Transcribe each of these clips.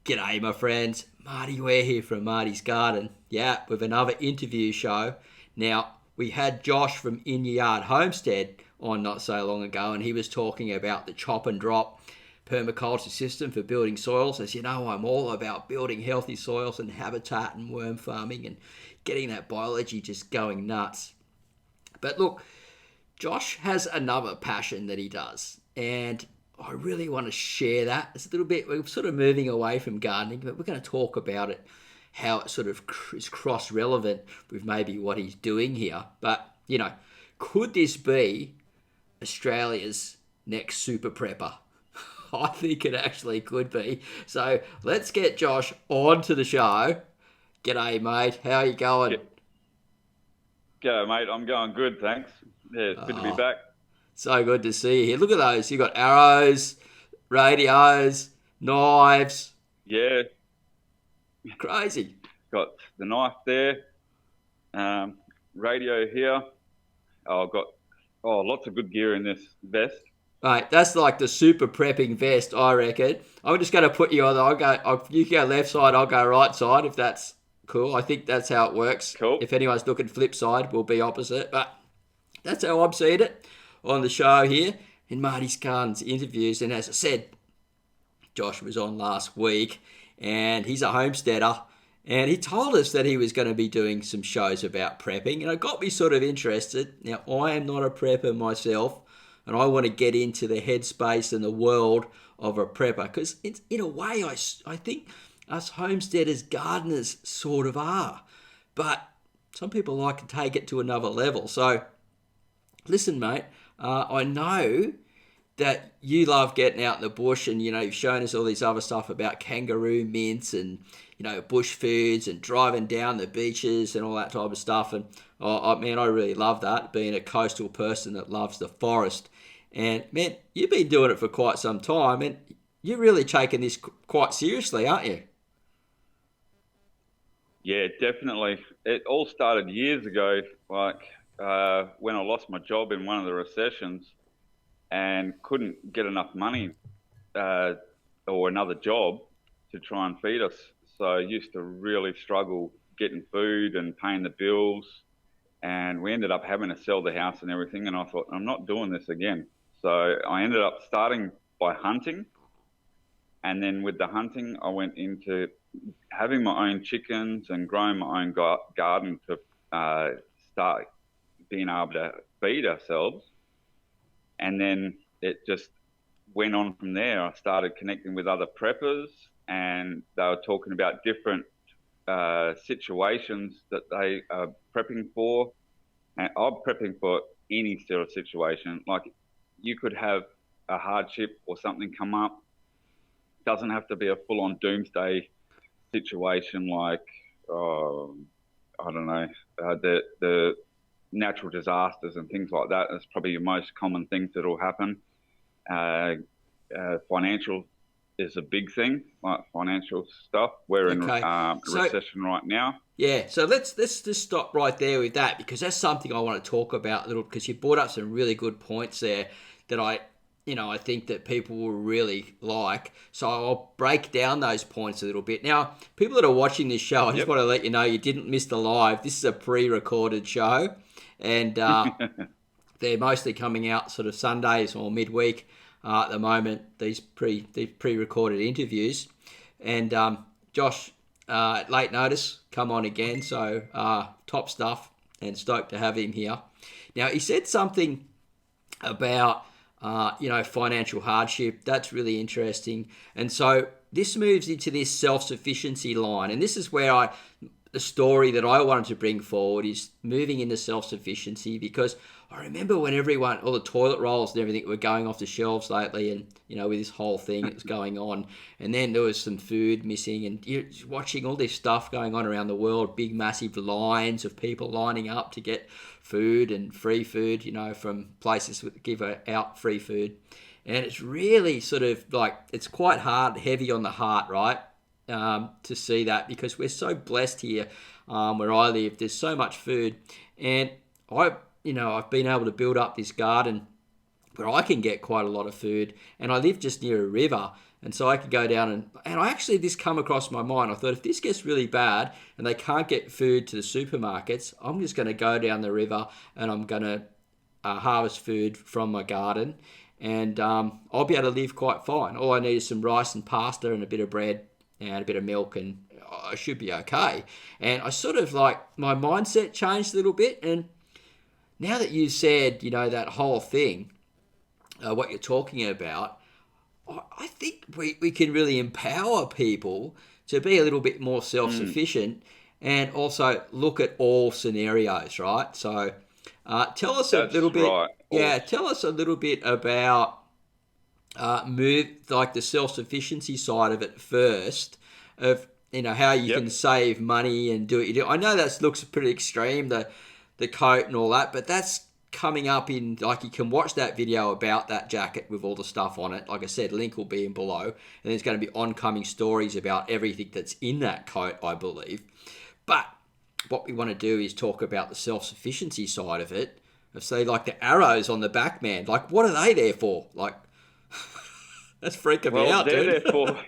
G'day, my friends. Marty Ware here from Marty's Garden. Yeah, with another interview show. Now, we had Josh from In Your Yard Homestead on not so long ago, and he was talking about the chop and drop permaculture system for building soils. As you know, I'm all about building healthy soils and habitat and worm farming and getting that biology just going nuts. But look, Josh has another passion that he does, and I really want to share that. It's a little bit, we're sort of moving away from gardening, but we're going to talk about it, how it sort of is cross relevant with maybe what he's doing here. But, could this be Australia's next super prepper? I think it actually could be. So let's get Josh onto the show. G'day, mate. How are you going? Go, mate. I'm going good, thanks. Yeah, it's good to be Oh, back. so good to see you here. Look at those. You got arrows, radios, knives. Yeah, Crazy. got the knife there, radio here. I've got lots of good gear in this vest. Mate, that's like the super prepping vest, I reckon. I'm just going to put you on. You go left side, I'll go right side. If that's cool, I think that's how it works. Cool. If anyone's looking flip side, we'll be opposite. But that's how I'm seeing it on the show here in Marty's Gardens interviews. And as I said, Josh was on last week, and he's a homesteader. And he told us that he was going to be doing some shows about prepping, and it got me sort of interested. Now, I am not a prepper myself, and I want to get into the headspace and the world of a prepper because, in a way, I think us homesteaders, gardeners, sort of are. But some people like to take it to another level. So, listen, mate, I know that you love getting out in the bush, and you've shown us all this other stuff about kangaroo mints and bush foods and driving down the beaches and all that type of stuff. And man, I really love that, being a coastal person that loves the forest. And man, you've been doing it for quite some time, and you're really taking this quite seriously, aren't you? Yeah, definitely. It all started years ago, like when I lost my job in one of the recessions and couldn't get enough money uh, or another job to try and feed us. So I used to really struggle getting food and paying the bills. And we ended up having to sell the house and everything. And I thought, I'm not doing this again. So I ended up starting by hunting. And then with the hunting, I went into having my own chickens and growing my own garden to start being able to feed ourselves. And then it just went on from there. I started connecting with other preppers, and they were talking about different situations that they are prepping for. And I'm prepping for any sort of situation. Like, you could have a hardship or something come up. It doesn't have to be a full-on doomsday situation like, I don't know, the natural disasters and things like that. That's probably the most common things that will happen. Uh, Financial is a big thing, like financial stuff. We're in Okay, so recession right now. yeah, so let's just stop right there with that because that's something I want to talk about a little because you brought up some really good points there that I think that people will really like. So I'll break down those points a little bit. Now, people that are watching this show, I just Yep. want to let you know you didn't miss the live. This is a pre-recorded show, and they're mostly coming out sort of Sundays or midweek at the moment. These pre-recorded interviews, and Josh, at late notice, come on again. So top stuff, and stoked to have him here. Now he said something about financial hardship. That's really interesting, and so this moves into this self-sufficiency line, and this is where the story that I wanted to bring forward is moving into self-sufficiency because I remember when all the toilet rolls and everything were going off the shelves lately, and with this whole thing that was going on, and then there was some food missing, and you're watching all this stuff going on around the world, big massive lines of people lining up to get food and free food, from places that give out free food, and it's really sort of like it's quite hard, heavy on the heart, right? To see that because we're so blessed here where I live. There's so much food, and I've been able to build up this garden where I can get quite a lot of food, and I live just near a river, and so I could go down and I actually this come across my mind. I thought if this gets really bad and they can't get food to the supermarkets, I'm just going to go down the river and I'm going to harvest food from my garden, and I'll be able to live quite fine. All I need is some rice and pasta and a bit of bread and a bit of milk, and I should be okay. And I sort of like my mindset changed a little bit, and now that you said, that whole thing, what you're talking about, I think we can really empower people to be a little bit more self-sufficient and also look at all scenarios, right? So tell us a That's little bit, right. yeah, tell us a little bit about move like the self-sufficiency side of it first, of how you Yep. can save money and do what you do. I know that looks pretty extreme, the coat and all that, but that's coming up in, like, you can watch that video about that jacket with all the stuff on it. Like I said, link will be in below, and there's going to be oncoming stories about everything that's in that coat, I believe. But what we want to do is talk about the self-sufficiency side of it, of say like the arrows on the back, man. Like, what are they there for? Like, that's freaking me Well, out, they're dude. there for.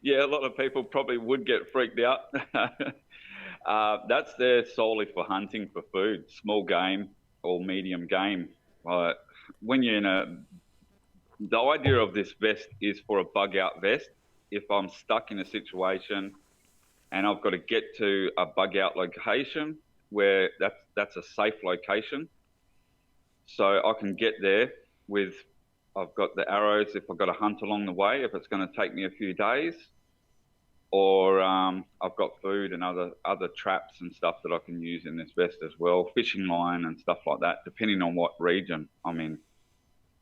Yeah, a lot of people probably would get freaked out. That's there solely for hunting for food, small game or medium game. Uh, when you're in the idea of this vest is for a bug out vest. If I'm stuck in a situation and I've got to get to a bug out location where that's a safe location, so I can get there with, I've got the arrows if I've got to hunt along the way, if it's going to take me a few days, or I've got food and other traps and stuff that I can use in this vest as well, fishing line and stuff like that, depending on what region I'm in.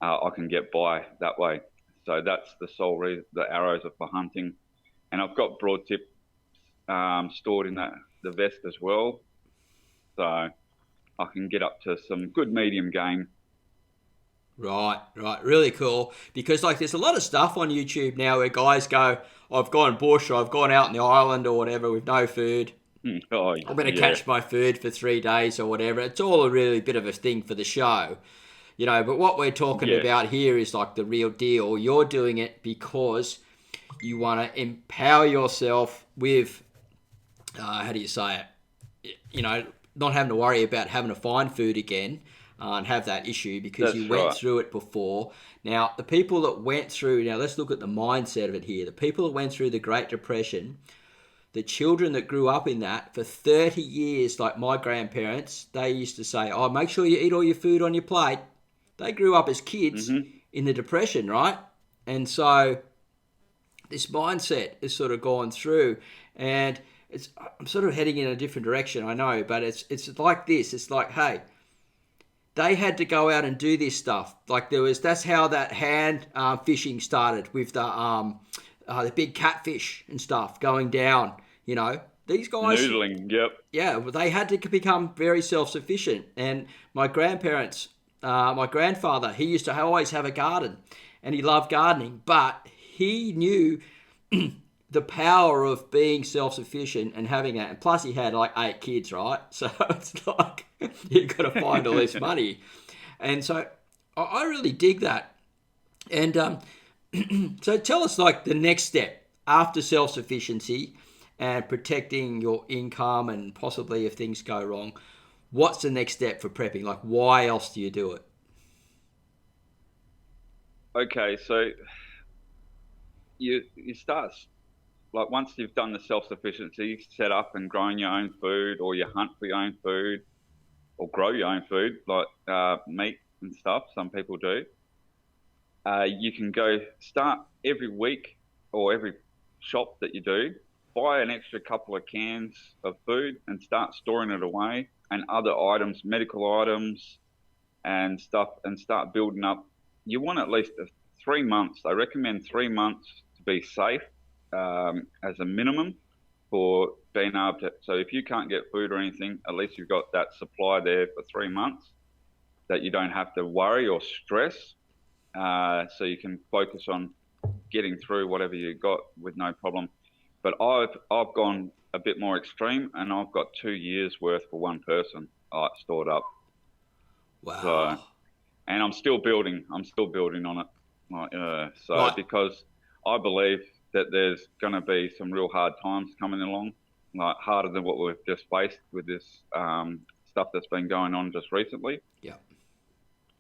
I can get by that way. So that's the sole reason. The arrows are for hunting, and I've got broad tip stored in the vest as well, so I can get up to some good medium game. Right, right. Really cool. Because, like, there's a lot of stuff on YouTube now where guys go, I've gone bush or I've gone out in the island or whatever with no food. Oh I'm going to yeah, catch my food for 3 days or whatever. It's all a really bit of a thing for the show, but what we're talking yeah. about here is like the real deal. You're doing it because you want to empower yourself with, how do you say it? Not having to worry about having to find food again and have that issue because That's you went right. through it before. Now, the people that went through, now let's look at the mindset of it here. The people that went through the Great Depression, the children that grew up in that for 30 years, like my grandparents, they used to say, oh, make sure you eat all your food on your plate. They grew up as kids Hmm. in the Depression, right? And so this mindset is sort of gone through, and I'm sort of heading in a different direction, I know, but it's like this. It's like, hey, they had to go out and do this stuff. Like that's how that hand fishing started with the big catfish and stuff going down. These guys, Noodling. Yep. yeah, well, they had to become very self-sufficient. And my grandparents, my grandfather, he used to always have a garden, and he loved gardening, but he knew the power of being self-sufficient and having that. And plus, he had like 8 kids, right? So it's like you've got to find all this money, and so I really dig that. And so tell us like the next step after self-sufficiency and protecting your income, and possibly if things go wrong, what's the next step for prepping? Like, why else do you do it? Okay, so you start, like, once you've done the self-sufficiency, set up and growing your own food, or you hunt for your own food, or grow your own food, like meat and stuff. Some people do. You can go start every week or every shop that you do, buy an extra couple of cans of food and start storing it away, and other items, medical items and stuff, and start building up. You want at least 3 months. I recommend 3 months to be safe, as a minimum for being able to. So if you can't get food or anything, at least you've got that supply there for 3 months that you don't have to worry or stress. So you can focus on getting through whatever you got with no problem. But I've gone a bit more extreme, and I've got 2 years worth for one person stored up. So, Wow. and I'm still building. I'm still building on it. So Right. because I believe that there's going to be some real hard times coming along, like harder than what we've just faced with this stuff that's been going on just recently. Yeah.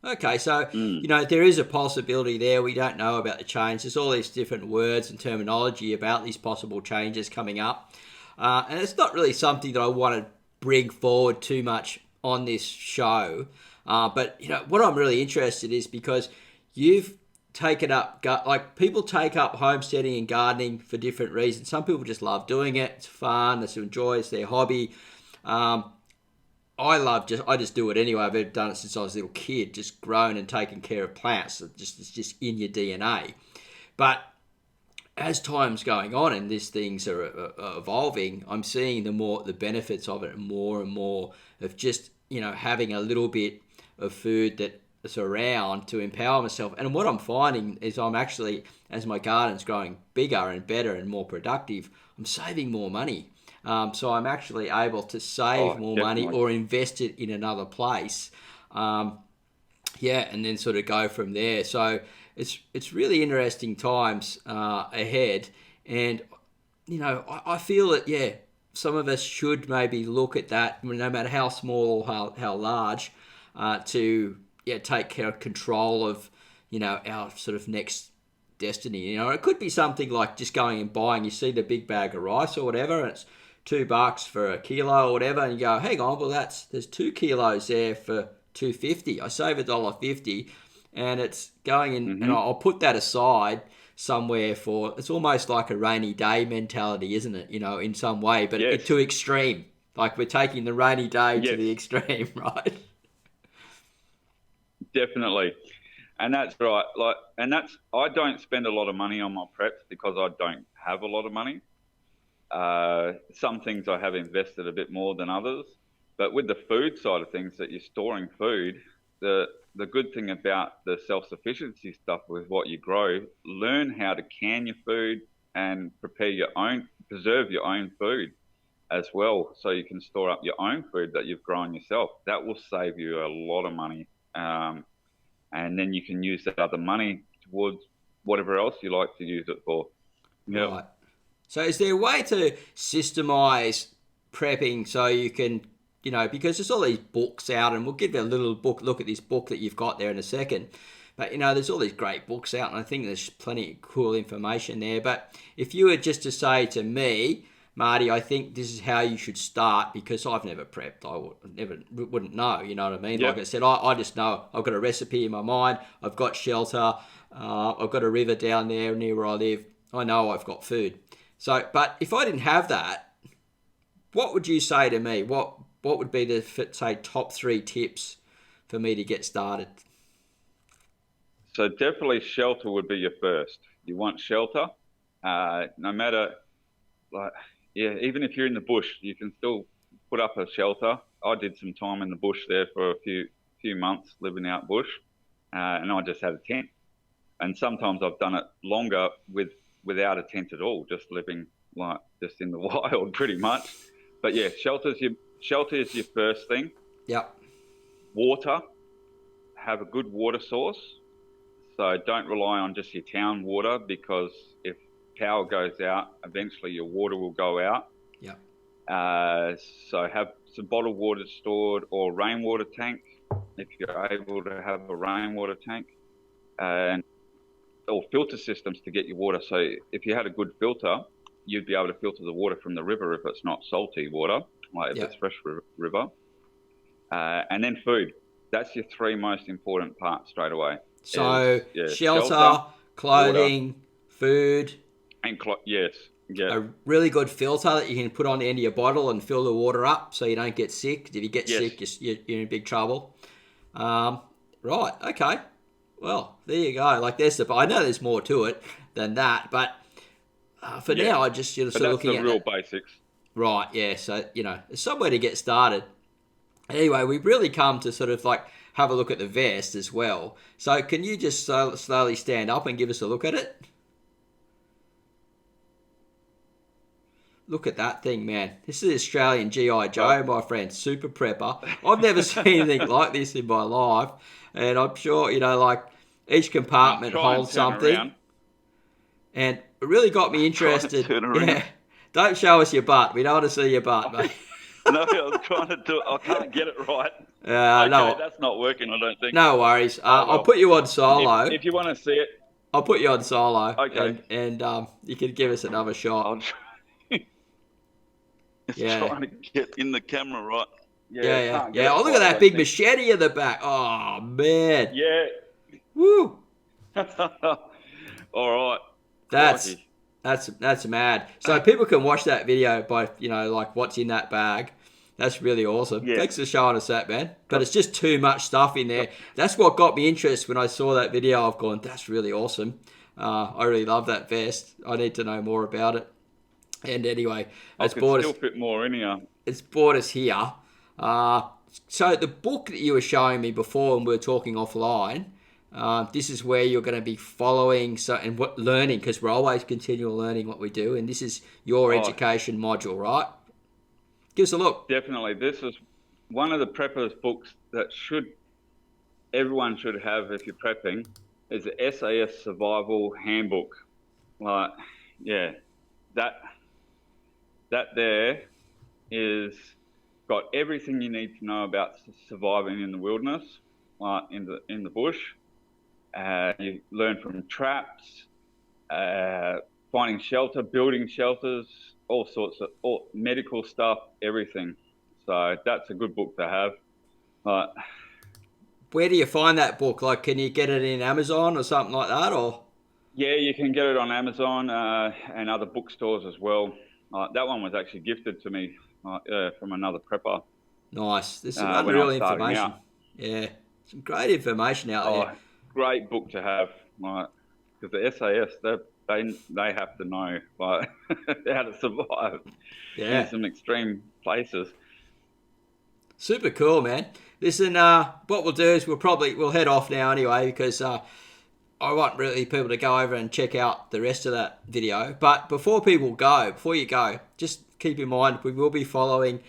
Okay, so Mm. there is a possibility there. We don't know about the change. There's all these different words and terminology about these possible changes coming up, and it's not really something that I want to bring forward too much on this show. But what I'm really interested is because you've taken up like people take up homesteading and gardening for different reasons. Some people just love doing it. It's fun. They enjoy it. It's their hobby. Um, I just do it anyway. I've done it since I was a little kid, just grown and taken care of plants. It's just in your DNA. But as time's going on and these things are evolving, I'm seeing the benefits of it more and more of just having a little bit of food that's around to empower myself. And what I'm finding is I'm actually, as my garden's growing bigger and better and more productive, I'm saving more money. So I'm actually able to save Oh, more money definitely. or invest it in another place. Um, yeah, and then sort of go from there. So it's really interesting times ahead, and I feel that some of us should maybe look at that, no matter how small or how large, to take care of control of our sort of next destiny. It could be something like just going and buying. You see the big bag of rice or whatever, and it's $2 for a kilo or whatever, and you go, hang on, well there's 2 kilos there for 250. I save $1.50, and it's going in, and Hmm. I'll put that aside somewhere for. It's almost like a rainy day mentality, isn't it? In some way, but Yes. it to extreme. Like we're taking the rainy day to Yes. the extreme, right? Definitely. And that's right. I don't spend a lot of money on my preps because I don't have a lot of money. Some things I have invested a bit more than others, but with the food side of things, that you're storing food, the the good thing about the self-sufficiency stuff with what you grow, learn how to can your food and preserve your own food as well, so you can store up your own food that you've grown yourself. That will save you a lot of money, and then you can use that other money towards whatever else you like to use it for. Yep. Right. So is there a way to systemize prepping so you can, because there's all these books out, and we'll give you a little look at this book that you've got there in a second. But there's all these great books out, and I think there's plenty of cool information there. But if you were just to say to me, Marty, I think this is how you should start, because I've never prepped. Wouldn't know. You know what I mean? Like Yep. I said, I just know I've got a recipe in my mind. I've got shelter. I've got a river down there near where I live. I know I've got food. So, but if I didn't have that, what would you say to me? What would be the say top 3 tips for me to get started? So definitely shelter would be your first. You want shelter, no matter, like, yeah, even if you're in the bush, you can still put up a shelter. I did some time in the bush there for a few months living out bush, and I just had a tent. And sometimes I've done it longer without a tent at all, just living like just in the wild pretty much. But yeah, shelter is your first thing. Yep. Water, have a good water source. So don't rely on just your town water, because if power goes out, eventually your water will go out. Yep. Uh, so have some bottled water stored, or rainwater tank if you're able to have a rainwater tank, and or filter systems to get your water. So if you had a good filter, you'd be able to filter the water from the river if it's not salty water, like if it's Yep. fresh river. And then food. That's your 3 most important parts straight away. So Shelter, shelter, water, clothing, food, and yes, yeah, a really good filter that you can put on the end of your bottle and fill the water up so you don't get sick. If you get yes, sick, you're in big trouble. Um, right. Okay. Well, there you go. Like I know there's more to it than that, but for yeah. now, I just sort But of that's looking the at real it. basics. Right. Yeah. So there's somewhere to get started. Anyway, we've really come to sort of like have a look at the vest as well. So can you just slowly stand up and give us a look at it? Look at that thing, man. This is Australian G.I. Joe, my friend. Super prepper. I've never seen anything like this in my life. And I'm sure, like each compartment holds something. Around. And it really got me interested. Turn around. Yeah. Don't show us your butt. We don't want to see your butt, mate. No, I was trying to do it. I can't get it right. No, that's not working, I don't think. No worries. I'll put you on solo. If you want to see it. I'll put you on solo. Okay. And you can give us another shot. Trying to get in the camera right. Yeah. Oh, look at that big machete in the back. Oh, man. Yeah. Woo. All right. That's mad. So people can watch that video by, like what's in that bag. That's really awesome. Yeah. Thanks for showing us that, man. But it's just too much stuff in there. That's what got me interested when I saw that video. I've gone, that's really awesome. I really love that vest. I need to know more about it. And anyway, it's brought us. Still fit more in here. It's brought us here. So the book that you were showing me before, and we were talking offline. This is where you're going to be following learning, because we're always continual learning what we do. And this is your education module, right? Give us a look. Definitely. This is one of the preppers books that everyone should have if you're prepping, is the SAS Survival Handbook. That there is got everything you need to know about surviving in the wilderness, in the bush. You learn from traps, finding shelter, building shelters, all sorts of medical stuff, everything. So that's a good book to have. Where do you find that book? Like, can you get it in Amazon or something like that, or? Yeah, you can get it on Amazon and other bookstores as well. That one was actually gifted to me from another prepper. Nice. There's some real information. Yeah, some great information out there. Great book to have, because the SAS, they have to know how to survive in some extreme places. Super cool, man. Listen, what we'll do is we'll head off now anyway, because I want really people to go over and check out the rest of that video. But before you go, just keep in mind we will be following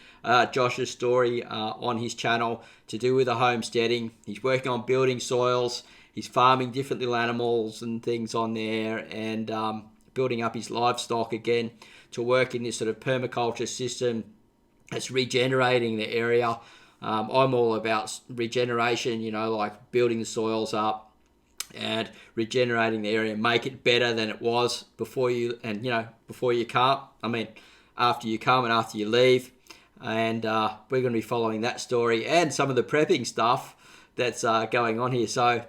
Josh's story on his channel to do with the homesteading. He's working on building soils. He's farming different little animals and things on there, and building up his livestock again to work in this sort of permaculture system that's regenerating the area. I'm all about regeneration, like building the soils up and regenerating the area, make it better than it was before you come. After you come and after you leave. And we're going to be following that story and some of the prepping stuff that's going on here. So,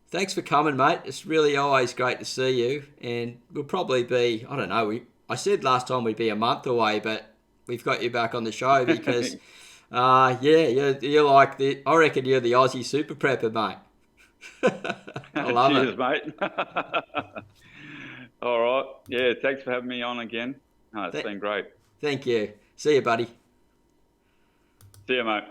thanks for coming, mate. It's really always great to see you. And we'll probably be, I don't know, I said last time we'd be a month away, but we've got you back on the show because, you're like I reckon you're the Aussie super prepper, mate. I love Cheers, mate. All right. Yeah, thanks for having me on again. It's been great. Thank you. See you, buddy. See you, mate.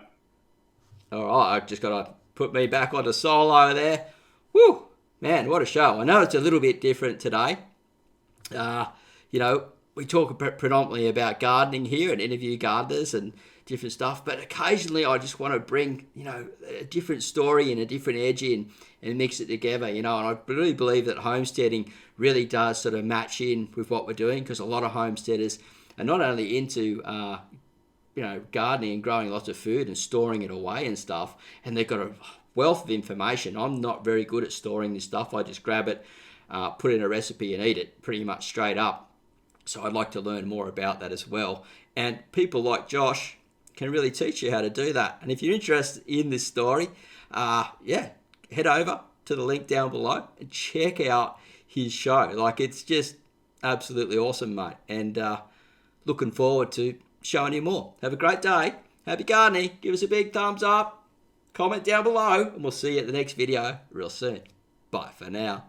All right, I've just got to put me back onto solo there. Woo! Man, what a show. I know it's a little bit different today. We talk predominantly about gardening here and interview gardeners and different stuff, but occasionally I just want to bring, a different story and a different edge in and mix it together, and I really believe that homesteading really does sort of match in with what we're doing, because a lot of homesteaders are not only into, gardening and growing lots of food and storing it away and stuff, and they've got a wealth of information. I'm not very good at storing this stuff. I just grab it, put in a recipe and eat it pretty much straight up. So I'd like to learn more about that as well. And people like Josh can really teach you how to do that. And if you're interested in this story, head over to the link down below and check out his show. Like, it's just absolutely awesome, mate. And looking forward to showing you more. Have a great day. Happy gardening. Give us a big thumbs up. Comment down below. And we'll see you at the next video real soon. Bye for now.